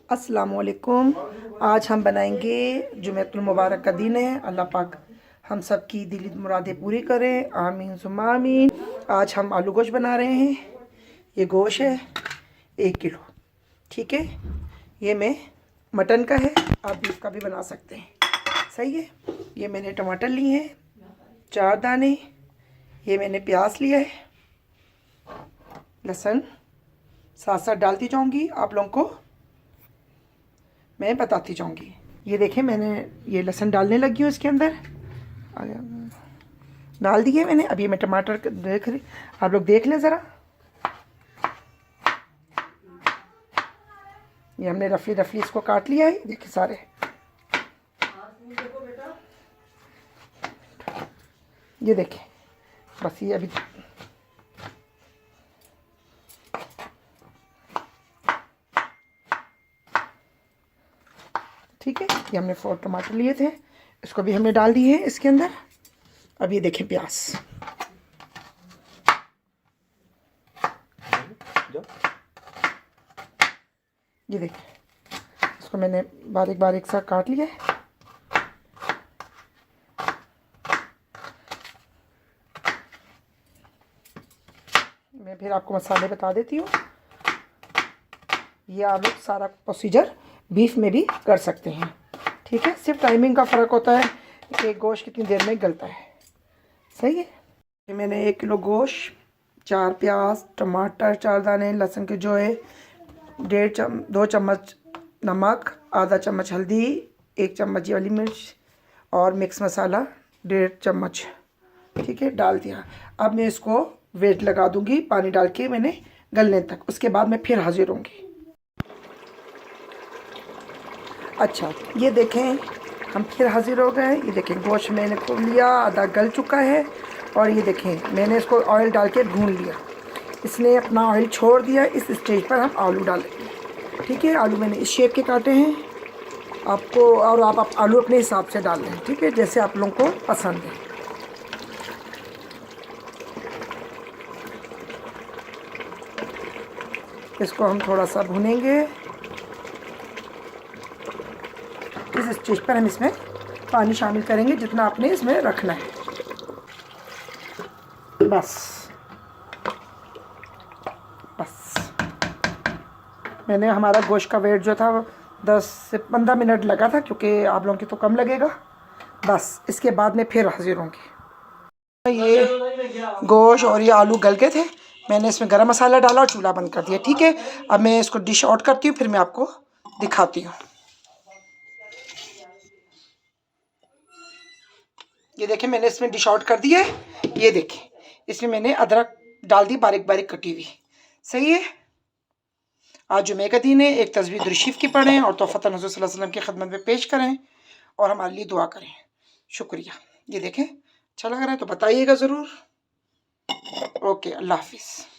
अस्सलाम वालेकुम। आज हम बनाएंगे, जुमेतुल मुबारक का दिन है, अल्लाह पाक हम सब की दिली मुरादें पूरी करें, आमीन सुम्मा आमीन। आज हम आलू गोश्त बना रहे हैं। ये गोश्त है 1 किलो, ठीक है। ये मैं मटन का है, आप बीफ का भी बना सकते हैं, सही है। ये मैंने टमाटर लिए हैं 4 दाने। ये मैंने प्याज लिया है, लहसुन साथ साथ डालती जाऊंगी, आप लोगों को मैं बताती जाऊंगी। ये देखें, मैंने ये लहसुन डालने लगी हूँ, इसके अंदर डाल दिए मैंने। अभी मैं टमाटर देख रही, आप लोग देख लें ज़रा। ये हमने रफली रफली इसको काट लिया है, देखिए सारे। ये देखें, बस ये अभी ठीक है। ये हमने 4 टमाटर लिए थे, इसको भी हमने डाल दिए हैं इसके अंदर। अब ये देखें प्याज, ये देखें, इसको मैंने बारीक बारीक सा काट लिया है। मैं फिर आपको मसाले बता देती हूँ। ये आप लोग सारा प्रोसीजर बीफ में भी कर सकते हैं, ठीक है। सिर्फ टाइमिंग का फ़र्क होता है कि गोश्त कितनी देर में गलता है, सही है। मैंने 1 किलो गोश्त, 4 प्याज, टमाटर 4 दाने, लहसुन के जो है 2 चम्मच नमक, आधा चम्मच हल्दी, 1 चम्मच वाली मिर्च और मिक्स मसाला 1.5 चम्मच, ठीक है, डाल दिया। अब मैं इसको वेट लगा दूंगी पानी डाल के मैंने गलने तक, उसके बाद मैं फिर हाजिर होंगी। अच्छा, ये देखें हम फिर हाजिर हो गए। ये देखें गोश्त मैंने खोल लिया, आधा गल चुका है। और ये देखें मैंने इसको ऑयल डाल के भून लिया, इसने अपना ऑयल छोड़ दिया। इस स्टेज पर हम आलू डालेंगे, ठीक है। आलू मैंने इस शेप के काटे हैं आपको, और आप आलू अपने हिसाब से डाल लें, ठीक है, जैसे आप लोगों को पसंद है। इसको हम थोड़ा सा भूनेंगे। इस स्टेज पर हम इसमें पानी शामिल करेंगे जितना आपने इसमें रखना है, बस बस। मैंने हमारा गोश्त का वेट जो था 10 से 15 मिनट लगा था, क्योंकि आप लोगों की तो कम लगेगा। बस इसके बाद में फिर हाजिर होंगी। ये गोश्त और ये आलू गल गए थे, मैंने इसमें गरम मसाला डाला और चूल्हा बंद कर दिया, ठीक है। अब मैं इसको डिश आउट करती हूँ, फिर मैं आपको दिखाती हूँ। ये देखें मैंने इसमें डिश आउट कर दिया है। ये देखें इसमें मैंने अदरक डाल दी, बारीक बारीक कटी हुई, सही है। आज जुमे का दिन है, एक तस्बीह दुरूद की पढ़ें और तोहफ़तन हुज़ूर सल्लल्लाहु अलैहि वसल्लम की खिदमत में पेश करें और हमारे लिए दुआ करें। शुक्रिया। ये देखें अच्छा लग रहा है तो बताइएगा ज़रूर। ओके, अल्लाह हाफिज़।